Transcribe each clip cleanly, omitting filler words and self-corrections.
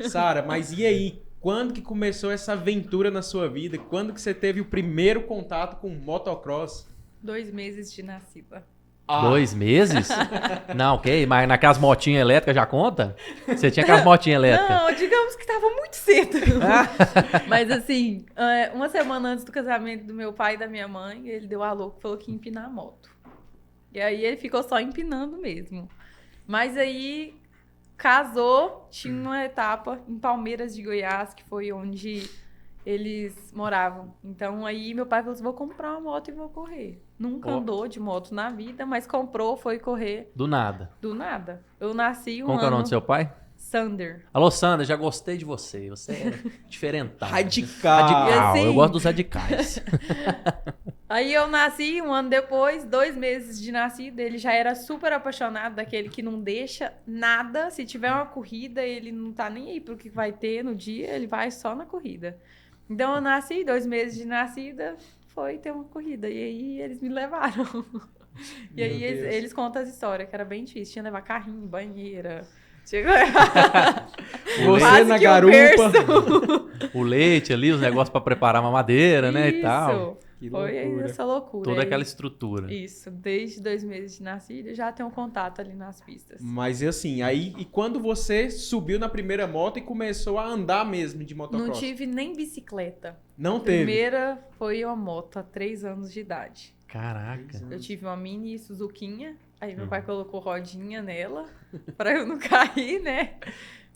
Sara, mas e aí? Quando que começou essa aventura na sua vida? Quando que você teve o primeiro contato com motocross? 2 meses de nascida. 2 meses? Não, ok. Mas naquelas motinhas elétricas já conta? Você tinha aquelas motinhas elétricas? Não, digamos que tava muito cedo. Mas assim, uma semana antes do casamento do meu pai e da minha mãe, ele deu a louca e falou que ia empinar a moto. E aí ele ficou só empinando mesmo. Mas aí casou, tinha uma etapa em Palmeiras de Goiás, que foi onde eles moravam. Então aí meu pai falou assim, vou comprar uma moto e vou correr. Nunca andou de moto na vida, mas comprou, foi correr Do nada. do nada. Eu nasci Como que é o nome do seu pai? Sander. Alô, Sandra, já gostei de você. Você é diferentão. Radical. Radical. Assim- Eu gosto dos radicais. Aí eu nasci, um ano depois, 2 meses de nascido, ele já era super apaixonado, daquele que não deixa nada. Se tiver uma corrida, ele não tá nem aí pro que vai ter no dia, ele vai só na corrida. Então eu nasci, 2 meses de nascida, foi ter uma corrida. E aí eles me levaram. E Meu aí Deus. eles contam as histórias, que era bem difícil. Tinha que levar carrinho, banheira. Tinha Você Quase na que um garupa. berço. O leite ali, os negócios pra preparar uma madeira, né? E tal. Isso. Que Foi loucura. essa loucura. Toda Aí- aquela estrutura. Isso, desde 2 meses de nascida, eu já tenho contato ali nas pistas. Mas e assim, aí e quando você subiu na primeira moto e começou a andar mesmo de motocross? Não tive nem bicicleta. Não A teve. primeira foi uma moto, há 3 anos de idade. Caraca. Eu tive uma mini Suzuquinha, aí meu pai Uhum. colocou rodinha nela, pra eu não cair, né?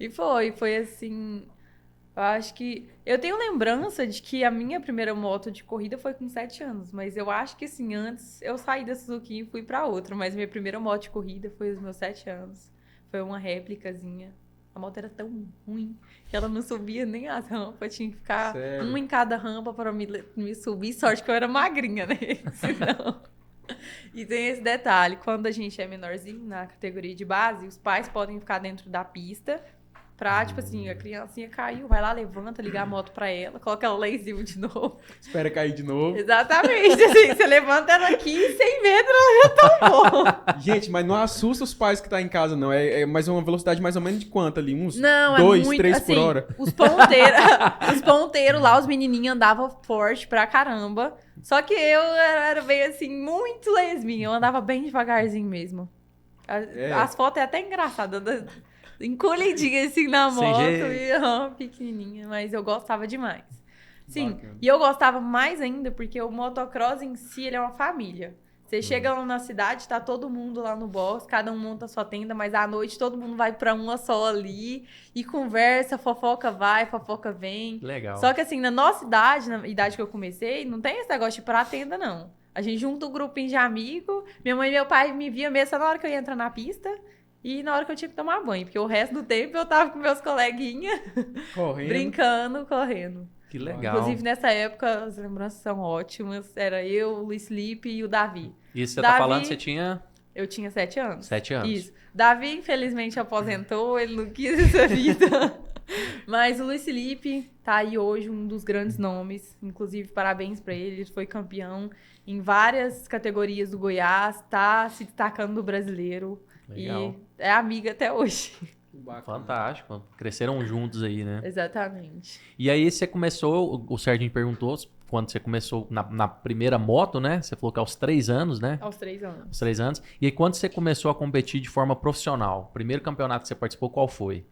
E foi assim... Eu acho que... Eu tenho lembrança de que a minha primeira moto de corrida foi com 7 anos, mas eu acho que assim, antes eu saí da Suzuki e fui pra outra, mas minha primeira moto de corrida foi aos meus 7 anos. Foi uma réplicazinha. A moto era tão ruim que ela não subia nem as rampas, tinha que ficar Sério? uma em cada rampa pra me subir. Sorte que eu era magrinha, né? Senão... E tem esse detalhe, quando a gente é menorzinho, na categoria de base, os pais podem ficar dentro da pista pra, tipo assim, a criancinha caiu, vai lá, levanta, liga a moto pra ela, coloca ela lá em cima de novo. Espera cair de novo. Exatamente, assim, você levanta ela aqui sem medo, ela já tombou. Gente, mas não assusta os pais que tá em casa, não. É mais uma velocidade mais ou menos de quanto ali? Uns Não, 2, é muito, 3 assim, por hora. Os ponteiros lá, os menininhos andavam forte pra caramba. Só que eu era bem assim, muito lesminha. Eu andava bem devagarzinho mesmo. As fotos é até engraçadas. Encolhidinha assim na Sem moto jeito. e pequenininha. Mas eu gostava demais. Sim, Bacana. e eu gostava mais ainda porque o motocross em si, ele é uma família. Você chega lá na cidade, tá todo mundo lá no box, cada um monta a sua tenda, mas à noite todo mundo vai pra uma só ali e conversa, fofoca vai, fofoca vem. Legal. Só que assim, na nossa idade, na idade que eu comecei, não tem esse negócio de ir pra tenda, não. A gente junta um grupinho de amigos, minha mãe e meu pai me via mesmo só na hora que eu ia entrar na pista e na hora que eu tinha que tomar banho, porque o resto do tempo eu tava com meus coleguinhas, Correndo. brincando, correndo. Que legal. Inclusive, nessa época, as lembranças são ótimas. Era eu, o Luiz Felipe e o Davi. Isso você Davi- tá falando, você tinha Eu tinha 7 anos. 7 anos. Isso. Davi, infelizmente, aposentou, ele não quis essa vida. Mas o Luiz Felipe tá aí hoje, um dos grandes nomes. Inclusive, parabéns pra ele. Ele foi campeão em várias categorias do Goiás, tá se destacando no brasileiro. Legal. E é amiga até hoje. Bacana. Fantástico. Cresceram juntos aí, né? Exatamente. E aí você começou, o Serginho perguntou quando você começou na primeira moto, né? Você falou que aos 3 anos, né? Aos 3 anos. Aos 3 anos. E aí quando você começou a competir de forma profissional? Primeiro campeonato que você participou, qual foi?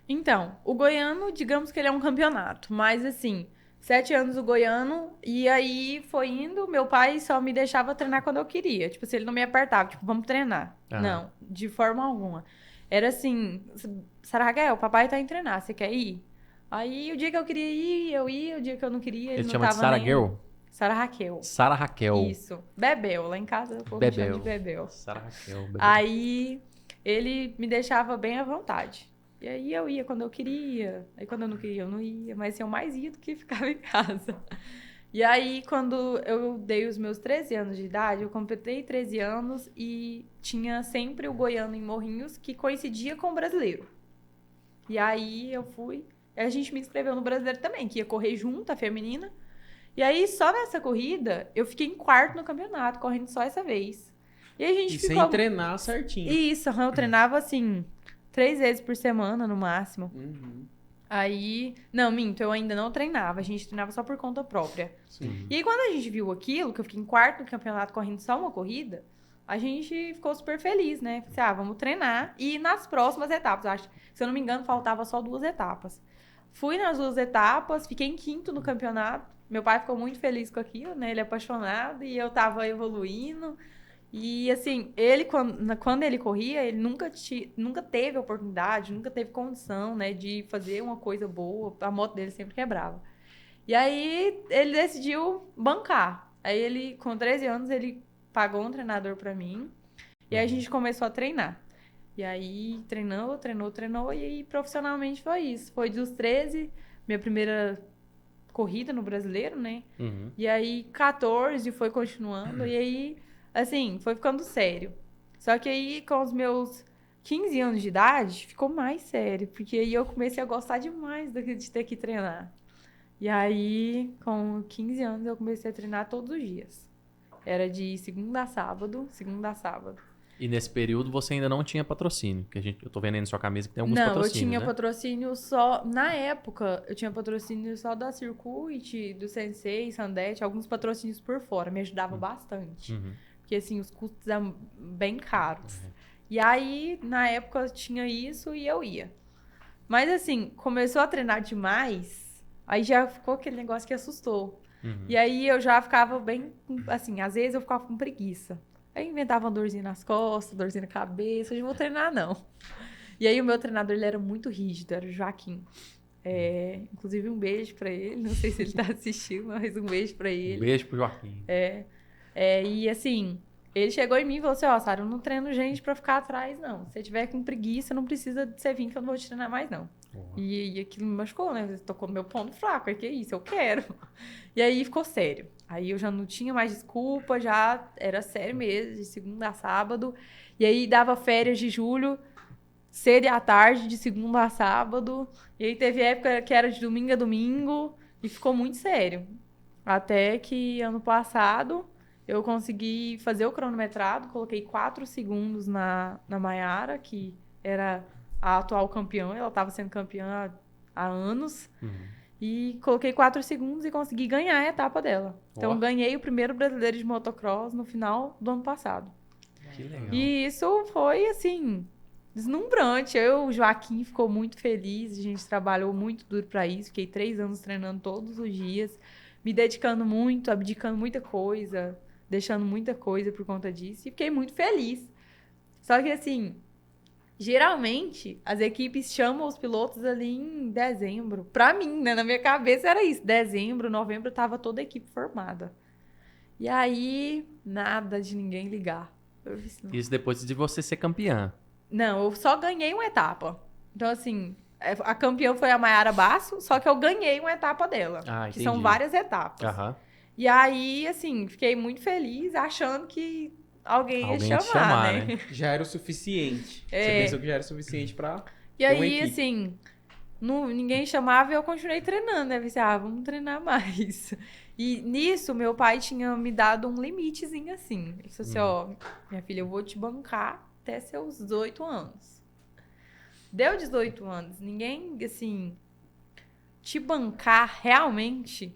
Então, o goiano, digamos que ele é um campeonato, mas assim, 7 anos o goiano, e aí foi indo, meu pai só me deixava treinar quando eu queria. Tipo, se ele não me apertava, tipo, vamos treinar. Aham. Não, de forma alguma. Era assim, Sara Raquel, papai tá indo treinar, você quer ir? Aí o dia que eu queria ir, eu ia, o dia que eu não queria, ele Ele não chama de tava Sara nem... Girl? Sara Raquel. Sara Raquel. Isso. Bebel, lá em casa o povo me chama Bebel. de Bebel. Sara Raquel. Bebel. Aí ele me deixava bem à vontade. E aí eu ia quando eu queria. Aí quando eu não queria, eu não ia. Mas eu mais ia do que ficava em casa. E aí, quando eu dei os meus 13 anos de idade, eu completei 13 anos e tinha sempre o goiano em Morrinhos que coincidia com o brasileiro. E aí eu fui. A gente me inscreveu no brasileiro também, que ia correr junto, a feminina. E aí, só nessa corrida, eu fiquei em quarto no campeonato, correndo só essa vez. E aí a gente E ficou... sem treinar certinho. Isso, eu treinava assim, 3 vezes por semana, no máximo. Uhum. Aí, não, minto, eu ainda não treinava. A gente treinava só por conta própria. Sim. E aí, quando a gente viu aquilo, que eu fiquei em quarto no campeonato correndo só uma corrida, a gente ficou super feliz, né? Falei assim, vamos treinar. E nas próximas etapas, acho, se eu não me engano, faltava só 2 etapas. Fui nas 2 etapas, fiquei em quinto no campeonato. Meu pai ficou muito feliz com aquilo, né? Ele é apaixonado e eu tava evoluindo. E, assim, ele, quando ele corria, ele nunca teve oportunidade, nunca teve condição, né, de fazer uma coisa boa. A moto dele sempre quebrava. E aí, ele decidiu bancar. Aí, ele, com 13 anos, ele pagou um treinador pra mim. E aí, a gente começou a treinar. E aí, treinou. E aí, profissionalmente, foi isso. Foi dos 13, minha primeira corrida no Brasileiro, né? Uhum. E aí, 14 foi continuando. E aí, assim, foi ficando sério. Só que aí, com os meus 15 anos de idade, ficou mais sério. Porque aí eu comecei a gostar demais de ter que treinar. E aí, com 15 anos, eu comecei a treinar todos os dias. Era de segunda a sábado. E nesse período você ainda não tinha patrocínio, que eu tô vendo aí na sua camisa que tem alguns Não, eu patrocínios, tinha né? patrocínio só... Na época, eu tinha patrocínio só da Circuit, do Sensei, Sandete, alguns patrocínios por fora. Me ajudava bastante. Uhum. Porque, assim, os custos eram bem caros. E aí, na época, tinha isso e eu ia. Mas, assim, começou a treinar demais, aí já ficou aquele negócio que assustou. Uhum. E aí, eu já ficava bem... Assim, às vezes eu ficava com preguiça. Aí inventava uma dorzinha nas costas, dorzinha na cabeça. Hoje não vou treinar, não. E aí, o meu treinador, ele era muito rígido, era o Joaquim. Inclusive, um beijo pra ele. Não sei se ele tá assistindo, mas um beijo pra ele. Um beijo pro Joaquim. E assim, ele chegou em mim e falou assim, Sara, eu não treino gente pra ficar atrás, não. Se você tiver com preguiça, não precisa de você vir que eu não vou te treinar mais, não. E aquilo me machucou, né? Você tocou no meu ponto fraco, que é isso, eu quero. E aí ficou sério. Aí eu já não tinha mais desculpa, já era sério mesmo, de segunda a sábado. E aí dava férias de julho, cedo e à tarde, de segunda a sábado. E aí teve época que era de domingo a domingo, e ficou muito sério. Até que ano passado eu consegui fazer o cronometrado, coloquei 4 segundos na Mayara, que era a atual campeã, ela estava sendo campeã há anos. Uhum. E coloquei 4 segundos e consegui ganhar a etapa dela. Então, ganhei o primeiro brasileiro de motocross no final do ano passado. Que legal. E isso foi, assim, deslumbrante. O Joaquim ficou muito feliz. A gente trabalhou muito duro para isso. Fiquei 3 anos treinando todos os dias, me dedicando muito, abdicando muita coisa, deixando muita coisa por conta disso. E fiquei muito feliz. Só que, assim, geralmente, as equipes chamam os pilotos ali em dezembro. Pra mim, né? Na minha cabeça era isso. Dezembro, novembro, tava toda a equipe formada. E aí, nada de ninguém ligar. Eu disse, não. Isso depois de você ser campeã. Não, eu só ganhei uma etapa. Então, assim, a campeã foi a Mayara Basso, só que eu ganhei uma etapa dela. Que são várias etapas. Aham. E aí, assim, fiquei muito feliz, achando que alguém ia chamar, né? Já era o suficiente. Você pensou que já era o suficiente pra E aí, assim, ninguém chamava e eu continuei treinando, né? Pensei, vamos treinar mais. E nisso, meu pai tinha me dado um limitezinho assim. Ele falou assim, minha filha, eu vou te bancar até seus 18 anos. Deu 18 anos, ninguém, assim, te bancar realmente.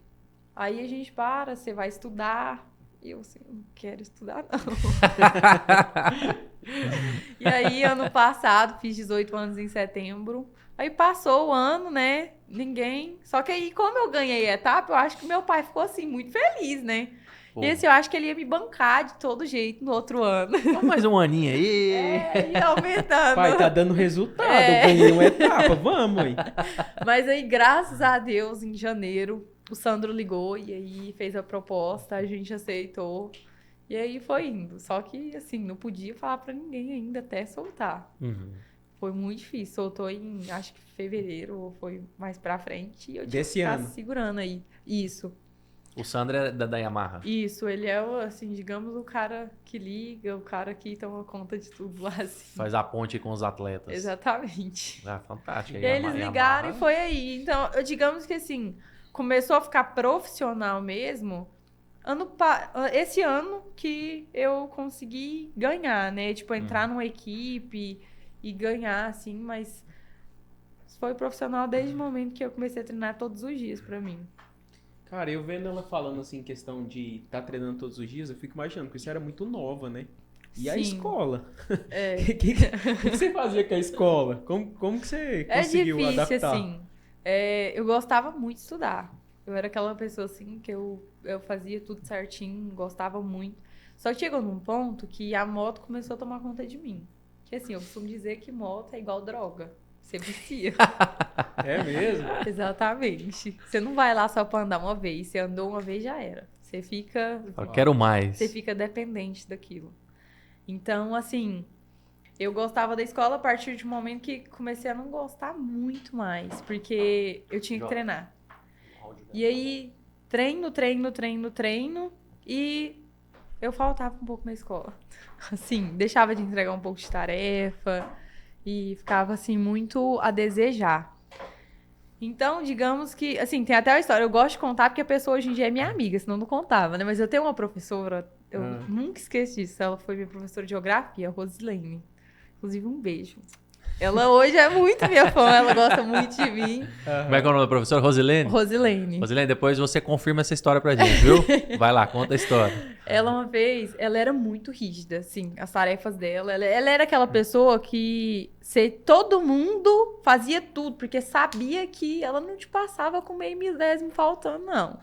Aí a gente você vai estudar. E eu, assim, não quero estudar, não. E aí, ano passado, fiz 18 anos em setembro. Aí passou o ano, né? Ninguém... Só que aí, como eu ganhei a etapa, eu acho que meu pai ficou, assim, muito feliz, né? E assim, eu acho que ele ia me bancar de todo jeito no outro ano. Mais um aninho aí. Ia aumentando. Pai, tá dando resultado. Eu ganhei uma etapa, vamos, hein? Mas aí, graças a Deus, em janeiro, o Sandro ligou e aí fez a proposta, a gente aceitou. E aí foi indo. Só que, assim, não podia falar pra ninguém ainda até soltar. Uhum. Foi muito difícil. Soltou em, acho que fevereiro, ou foi mais pra frente. E eu Desse tive que ano. ficar segurando aí. Isso. O Sandro é da Yamaha. Isso, ele é, assim, digamos, o cara que liga, o cara que toma conta de tudo lá, assim. Faz a ponte com os atletas. Exatamente. Fantástico. E eles ligaram e foi aí. Então, digamos que, assim, começou a ficar profissional mesmo esse ano que eu consegui ganhar, né? Tipo, entrar numa equipe e ganhar, assim, mas foi profissional desde o momento que eu comecei a treinar todos os dias pra mim. Cara, eu vendo ela falando assim, questão de estar treinando todos os dias, eu fico imaginando, porque você era muito nova, né? E a Sim. escola? É. O que você fazia com a escola? Como que você conseguiu difícil, adaptar? assim. Eu gostava muito de estudar. Eu era aquela pessoa, assim, que eu fazia tudo certinho, gostava muito. Só que chegou num ponto que a moto começou a tomar conta de mim. Que, assim, eu costumo dizer que moto é igual droga. Você vicia. É mesmo? Exatamente. Você não vai lá só pra andar uma vez. Você andou uma vez, já era. Você fica... Eu quero mais. Você fica dependente daquilo. Então, assim, eu gostava da escola a partir de um momento que comecei a não gostar muito mais, porque eu tinha que treinar. E aí, treino, e eu faltava um pouco na escola. Assim, deixava de entregar um pouco de tarefa e ficava, assim, muito a desejar. Então, digamos que, assim, tem até uma história. Eu gosto de contar porque a pessoa hoje em dia é minha amiga, senão não contava, né? Mas eu tenho uma professora, eu nunca esqueço disso. Ela foi minha professora de geografia, Rosilene. Inclusive, um beijo. Ela hoje é muito minha fã, ela gosta muito de mim. Como é que é o nome da professora? Rosilene? Rosilene. Rosilene, depois você confirma essa história pra gente, viu? Vai lá, conta a história. Ela uma vez, ela era muito rígida, assim, as tarefas dela. Ela era aquela pessoa que todo mundo fazia tudo, porque sabia que ela não te passava com meio milésimo faltando, não.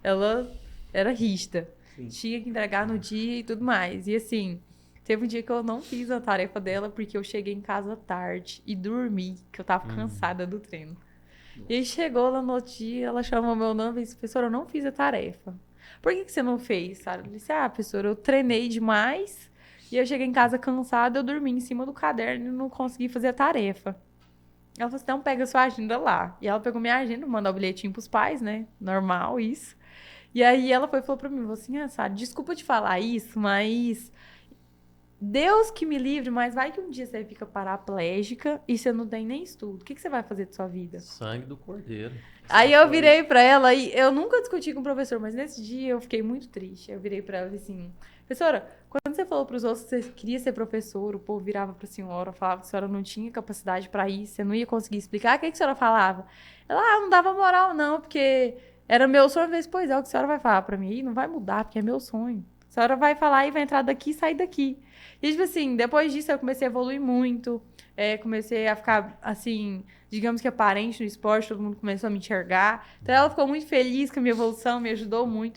Ela era rígida. Sim. Tinha que entregar no dia e tudo mais. E assim, teve um dia que eu não fiz a tarefa dela porque eu cheguei em casa tarde e dormi, que eu tava cansada do treino. E aí chegou lá no outro dia, ela chamou meu nome e disse, professora, eu não fiz a tarefa. Por que você não fez, Sara? Eu disse, professora, eu treinei demais e eu cheguei em casa cansada, eu dormi em cima do caderno e não consegui fazer a tarefa. Ela falou assim, então pega a sua agenda lá. E ela pegou minha agenda, mandou o bilhetinho pros pais, né? Normal, isso. E aí ela falou pra mim, falou assim, Sara, desculpa te falar isso, mas Deus que me livre, mas vai que um dia você fica paraplégica e você não tem nem estudo. O que você vai fazer da sua vida? Sangue do cordeiro. Aí eu virei pra ela e eu nunca discuti com o professor, mas nesse dia eu fiquei muito triste. Eu virei pra ela e disse assim, professora, quando você falou pros outros que você queria ser professor, o povo virava pra senhora, falava que a senhora não tinha capacidade pra isso, você não ia conseguir explicar, o que a senhora falava? Ela, não dava moral não, porque era meu sonho. Eu disse, pois é, o que a senhora vai falar pra mim? Não vai mudar, porque é meu sonho. A senhora vai falar e vai entrar daqui e sair daqui. E, tipo assim, depois disso eu comecei a evoluir muito, comecei a ficar, assim, digamos que aparente no esporte, todo mundo começou a me enxergar. Então ela ficou muito feliz com a minha evolução, me ajudou muito.